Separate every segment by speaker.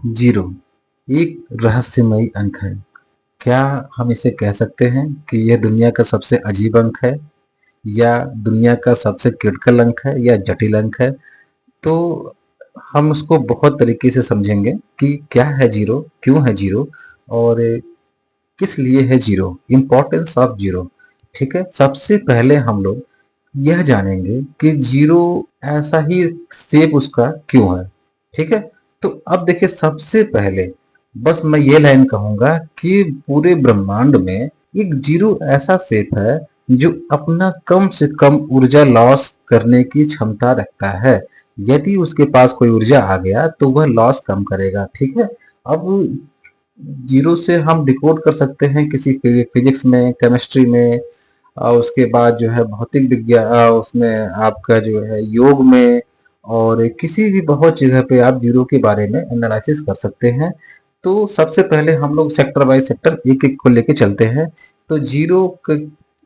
Speaker 1: Zero एक रहस्यमयी अंक है। क्या हम इसे कह सकते हैं कि यह दुनिया का सबसे अजीब अंक है, या दुनिया का सबसे क्रिटिकल अंक है, या जटिल अंक है? तो हम उसको बहुत तरीके से समझेंगे कि क्या है जीरो, क्यों है जीरो, और किस लिए है जीरो, इंपॉर्टेंस ऑफ जीरो। ठीक है, सबसे पहले हम लोग यह जानेंगे कि जीरो ऐसा ही शेप उसका क्यों है। ठीक है, तो अब देखिए, सबसे पहले बस मैं ये लाइन कहूंगा कि पूरे ब्रह्मांड में एक जीरो ऐसा शेप है जो अपना कम से कम ऊर्जा लॉस करने की क्षमता रखता है। यदि उसके पास कोई ऊर्जा आ गया तो वह लॉस कम करेगा। ठीक है, अब जीरो से हम डिकोड कर सकते हैं किसी फिजिक्स में, केमिस्ट्री में, और उसके बाद जो है भौतिक विज्ञान, उसमें आपका जो है योग में, और किसी भी बहुत जगह पे आप जीरो के बारे में एनालिसिस कर सकते हैं। तो सबसे पहले हम लोग सेक्टर बाय सेक्टर एक एक को लेके चलते हैं। तो जीरो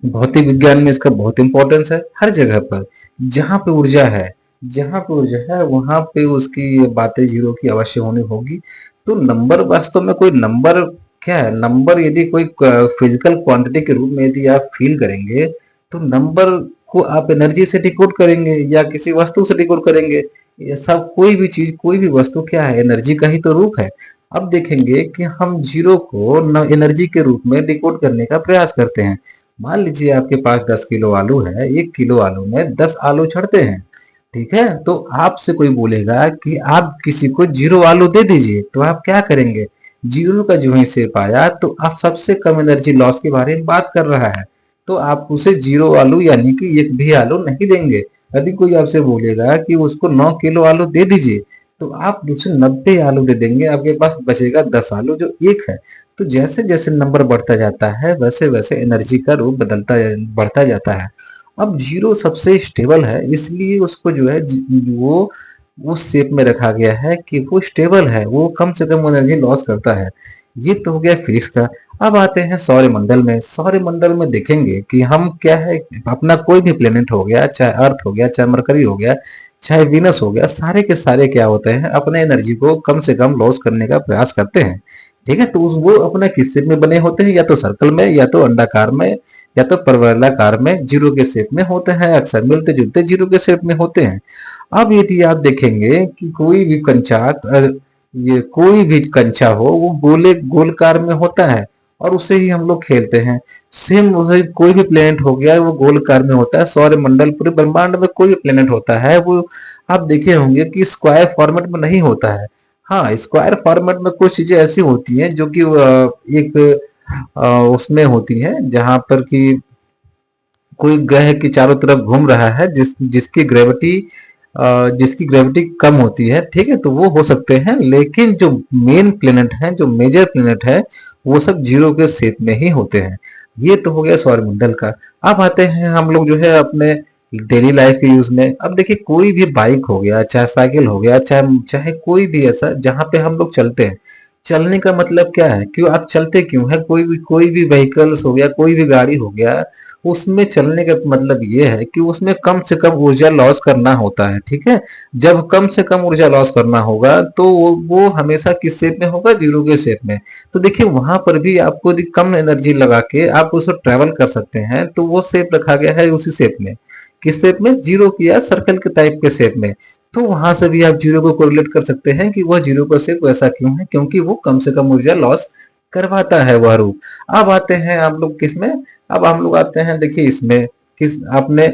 Speaker 1: भौतिक विज्ञान में इसका बहुत इंपॉर्टेंस है। हर जगह पर जहाँ पे ऊर्जा है, जहाँ पे ऊर्जा है वहां पे उसकी बातें जीरो की अवश्य होनी होगी। तो नंबर वास्तव में कोई नंबर क्या है? नंबर यदि कोई फिजिकल क्वांटिटी के रूप में यदि आप फील करेंगे, तो नंबर को आप एनर्जी से डिकोड करेंगे या किसी वस्तु से डिकोड करेंगे। ये सब कोई भी चीज, कोई भी वस्तु क्या है? एनर्जी का ही तो रूप है। अब देखेंगे कि हम जीरो को न एनर्जी के रूप में डिकोड करने का प्रयास करते हैं। मान लीजिए आपके पास 10 किलो आलू है, 1 किलो आलू में 10 आलू छड़ते हैं। ठीक है, तो आपसे कोई बोलेगा कि आप किसी को जीरो आलू दे दीजिए, तो आप क्या करेंगे? जीरो का जो ही शेप आया तो आप सबसे कम एनर्जी लॉस के बारे में बात कर रहा है, तो आप उसे जीरो आलू यानी कि एक भी आलू नहीं देंगे। यदि कोई आपसे बोलेगा कि उसको 9 किलो आलू दे दीजिए, तो आप उसे 90 आलू दे देंगे, आपके पास बचेगा 10 आलू जो एक है। तो जैसे जैसे नंबर बढ़ता जाता है वैसे वैसे एनर्जी का रूप बदलता बढ़ता जाता है। अब जीरो सबसे स्टेबल है, इसलिए उसको जो है वो उस शेप में रखा गया है कि वो स्टेबल है, वो कम से कम एनर्जी लॉस करता है। ये तो हो गया फिजिक्स का। अब आते हैं सौरमंडल में। सौरमंडल में देखेंगे कि हम क्या है, अपना कोई भी प्लेनेट हो गया, चाहे अर्थ हो गया, चाहे मरकरी हो गया, चाहे वीनस हो गया, सारे के सारे क्या होते हैं, अपने एनर्जी को कम से कम लॉस करने का प्रयास करते हैं। ठीक है, तो वो अपना किस शेप में बने होते हैं? या तो सर्कल में, या तो अंडाकार में, या तो परवलयाकार में जीरो के शेप में होते हैं। अक्सर मिलते जुलते जीरो के शेप में होते हैं। अब यदि आप देखेंगे कि कोई भी कंचा, ये कोई भी कंचा हो, वो गोले गोलकार में होता है और उसे ही हम लोग खेलते हैं। सेम वही कोई भी प्लेनेट हो गया वो गोलकार में होता है। सौर मंडल, पूरे ब्रह्मांड में कोई भी प्लेनेट होता है वो आप देखे होंगे कि स्क्वायर फॉर्मेट में नहीं होता है। हाँ, स्क्वायर फॉर्मेट में कुछ चीजें ऐसी होती हैं जो कि एक उसमें होती हैं जहां पर कि कोई ग्रह के चारों तरफ घूम रहा है, जिसकी ग्रेविटी कम होती है। ठीक है, तो वो हो सकते हैं, लेकिन जो मेन प्लेनेट है, जो मेजर प्लेनेट है, वो सब जीरो के शेप में ही होते हैं। ये तो हो गया सौरमंडल का। अब आते हैं हम लोग जो है अपने डेली लाइफ के यूज में। अब देखिए, कोई भी बाइक हो गया, चाहे साइकिल हो गया, चाहे चाहे कोई भी ऐसा जहां पे हम लोग चलते हैं। चलने का मतलब क्या है? क्यों आप चलते क्यों है? कोई भी व्हीकल्स हो गया, कोई भी गाड़ी हो गया, उसमें चलने का मतलब ये है कि उसमें कम से कम ऊर्जा लॉस करना होता है। ठीक है, जब कम से कम ऊर्जा लॉस करना होगा तो वो हमेशा किस शेप में होगा? जीरो के शेप में। तो देखिए, वहां पर भी आपको यदि कम एनर्जी लगा के आप उसको ट्रेवल कर सकते हैं, तो वो शेप रखा गया है उसी शेप में। किस शेप में? जीरो की या सर्कल के टाइप के शेप में। तो वहां से भी आप जीरो को कोरिलेट कर सकते हैं कि वह जीरो का शेप वैसा क्यों है, क्योंकि वो कम से कम ऊर्जा लॉस करवाता है वह रूप। अब आते हैं हम लोग किसमें? अब हम लोग आते हैं, देखिए इसमें, किस आपने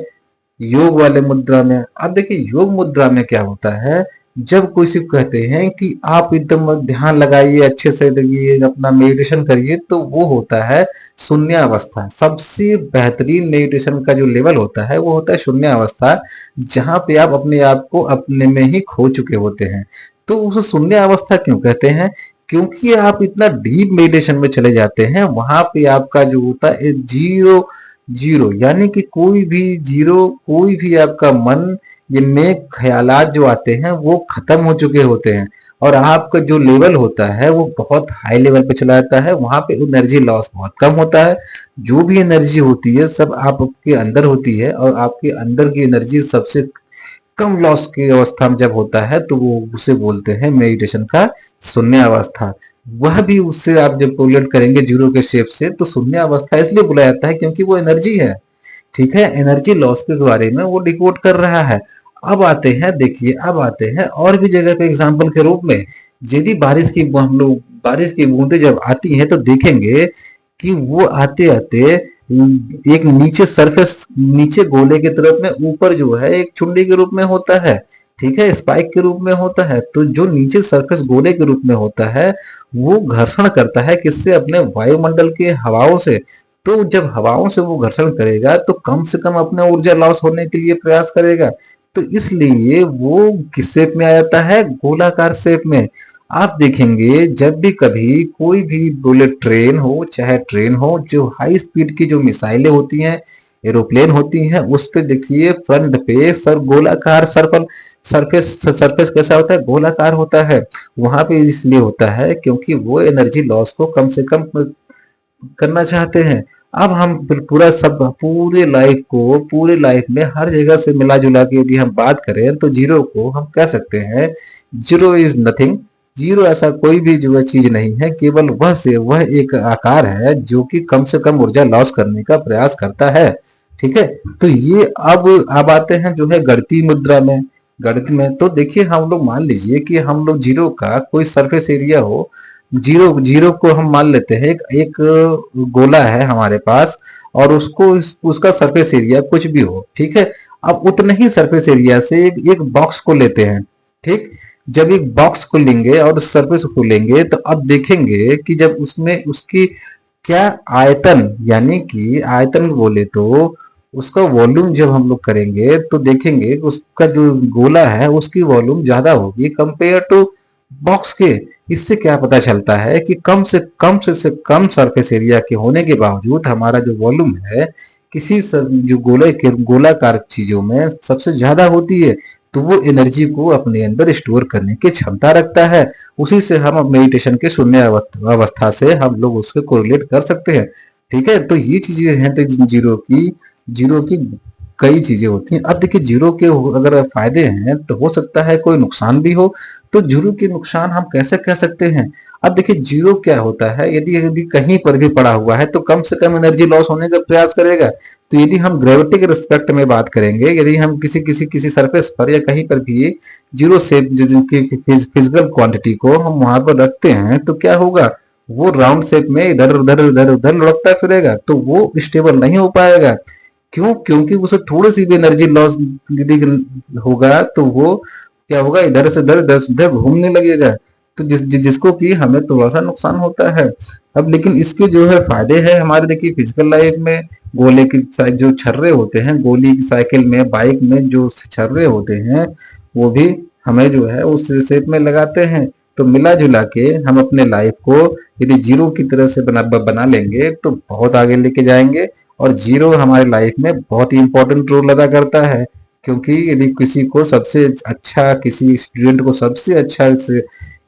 Speaker 1: योग वाले मुद्रा में। अब देखिए, योग मुद्रा में क्या होता है, जब कोई सिर्फ कहते हैं कि आप एकदम ध्यान लगाइए, अच्छे से लगिए, अपना मेडिटेशन करिए, तो वो होता है शून्यावस्था। सबसे बेहतरीन मेडिटेशन का जो लेवल होता है वो होता है शून्यावस्था, जहां पे आप अपने आप को अपने में ही खो चुके होते हैं। तो उस शून्यावस्था क्यों कहते हैं? क्योंकि आप इतना डीप मेडिटेशन में चले जाते हैं, वहां पे आपका जो होता है जीरो, जीरो यानी कि कोई भी जीरो, कोई भी आपका मन, ये में ख्यालात जो आते हैं वो खत्म हो चुके होते हैं, और आपका जो लेवल होता है वो बहुत हाई लेवल पे चला जाता है। वहां पे एनर्जी लॉस बहुत कम होता है। जो भी एनर्जी होती है सब आपके अंदर होती है, और आपके अंदर की एनर्जी सबसे कम लॉस की अवस्था में जब होता है तो वो उसे बोलते हैं मेडिटेशन का शून्य अवस्था। वह भी उससे आप जब कोरिलेट करेंगे जीरो के शेप से, तो शून्य अवस्था इसलिए बुलाया जाता है क्योंकि वो एनर्जी है। ठीक है, एनर्जी लॉस के बारे में वो डिकोड कर रहा है। अब आते हैं, देखिए अब आते हैं और भी जगह पे एग्जाम्पल के रूप में, यदि बारिश की हम लोग बारिश की बूंदें जब आती हैं तो देखेंगे कि वो आते आते एक नीचे सरफेस, नीचे गोले की तरफ में, ऊपर जो है एक चुंडी के रूप में होता है। ठीक है, स्पाइक के रूप में होता है। तो जो नीचे सरफेस गोले के रूप में होता है वो घर्षण करता है किससे? अपने वायुमंडल के हवाओं से। तो जब हवाओं से वो घर्षण करेगा तो कम से कम अपने ऊर्जा लॉस होने के लिए प्रयास करेगा। तो इसलिए वो किस शेप में आ जाता है? गोलाकार शेप में। आप देखेंगे जब भी कभी कोई भी बुलेट ट्रेन हो चाहे ट्रेन हो, जो हाई स्पीड की जो मिसाइलें होती हैं, एरोप्लेन होती हैं, उस पे देखिए फ्रंट पे सर गोलाकार सर्कल, सरफेस सरफेस कैसा होता है? गोलाकार होता है। वहां पे इसलिए होता है क्योंकि वो एनर्जी लॉस को कम से कम करना चाहते हैं। अब हम पूरा सब पूरे लाइफ में हर जगह से मिला जुला के यदि हम बात करें तो जीरो को हम कह सकते हैं, जीरो इज नथिंग। जीरो ऐसा कोई भी जो है चीज नहीं है, केवल वह एक आकार है जो कि कम से कम ऊर्जा लॉस करने का प्रयास करता है। ठीक है, तो ये अब आते हैं जो है गणितीय मुद्रा में। गणित में तो देखिए, हम लोग मान लीजिए कि हम लोग जीरो का कोई सरफेस एरिया हो। जीरो जीरो को हम मान लेते हैं एक गोला है हमारे पास, और उसका सरफेस एरिया कुछ भी हो। ठीक है, अब उतने ही सरफेस एरिया से एक बॉक्स को लेते हैं। ठीक, जब एक बॉक्स को लेंगे और उस सरफेस को लेंगे तो अब देखेंगे कि जब उसमें उसकी क्या आयतन, यानी कि आयतन बोले तो उसका वॉल्यूम जब हम लोग करेंगे तो देखेंगे कि उसका जो गोला है उसकी वॉल्यूम ज्यादा होगी कंपेयर टू बॉक्स के। इससे क्या पता चलता है कि कम से कम सरफेस एरिया के होने के बावजूद हमारा जो वॉल्यूम है जो गोलाकार चीजों में सबसे ज्यादा होती है। तो वो एनर्जी को अपने अंदर स्टोर करने की क्षमता रखता है। उसी से हम मेडिटेशन के शून्य अवस्था से हम लोग उसके कोरिलेट कर सकते हैं। ठीक है, तो ये चीजें हैं तो जीरो की कई चीजें होती हैं। अब देखिए, जीरो के अगर फायदे हैं तो हो सकता है कोई नुकसान भी हो। तो जीरो के नुकसान हम कैसे कह सकते हैं? अब देखिए, जीरो क्या होता है, यदि यदि कहीं पर भी पड़ा हुआ है तो कम से कम एनर्जी लॉस होने का प्रयास करेगा। तो यदि हम ग्रेविटी के रिस्पेक्ट में बात करेंगे, यदि हम किसी सरफेस पर या कहीं पर भी जीरो से फिजिकल क्वांटिटी को हम वहां पर रखते हैं तो क्या होगा? वो राउंड शेप में इधर उधर इधर उधर लुढ़कता फिरेगा, तो वो स्टेबल नहीं हो पाएगा। क्यों? क्योंकि उसे थोड़ी सी भी एनर्जी लॉस यदि होगा तो वो क्या होगा? इधर से उधर इधर से उधर घूमने लगेगा। तो जिसको कि हमें थोड़ा सा नुकसान होता है। अब लेकिन इसके जो है फायदे हैं हमारे, देखिए फिजिकल लाइफ में, गोले की जो छर्रे होते हैं, गोली की साइकिल में, बाइक में जो छर्रे होते हैं वो भी हमें जो है उस शेप में लगाते हैं। तो मिला जुला के हम अपने लाइफ को यदि जीरो की तरह से बना लेंगे तो बहुत आगे लेके जाएंगे। और जीरो हमारे लाइफ में बहुत ही इंपॉर्टेंट रोल अदा करता है। क्योंकि यदि किसी स्टूडेंट को सबसे अच्छा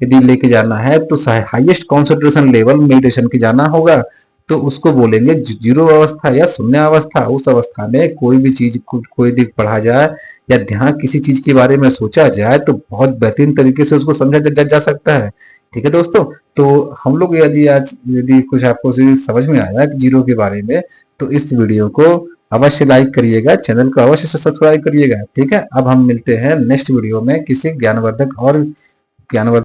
Speaker 1: यदि लेके जाना है तो हाईएस्ट कॉन्सेंट्रेशन लेवल मेडिटेशन की जाना होगा। तो उसको बोलेंगे जीरो अवस्था या शून्य अवस्था। उस अवस्था में कोई भी चीज कोई भी पढ़ा जाए या ध्यान किसी चीज के बारे में सोचा जाए तो बहुत बेहतरीन तरीके से उसको समझा जा सकता है। ठीक है दोस्तों, तो हम लोग यदि कुछ आपको समझ में आया कि जीरो के बारे में, तो इस वीडियो को अवश्य लाइक करिएगा, चैनल को अवश्य सब्सक्राइब करिएगा। ठीक है, अब हम मिलते हैं नेक्स्ट वीडियो में किसी ज्ञानवर्धक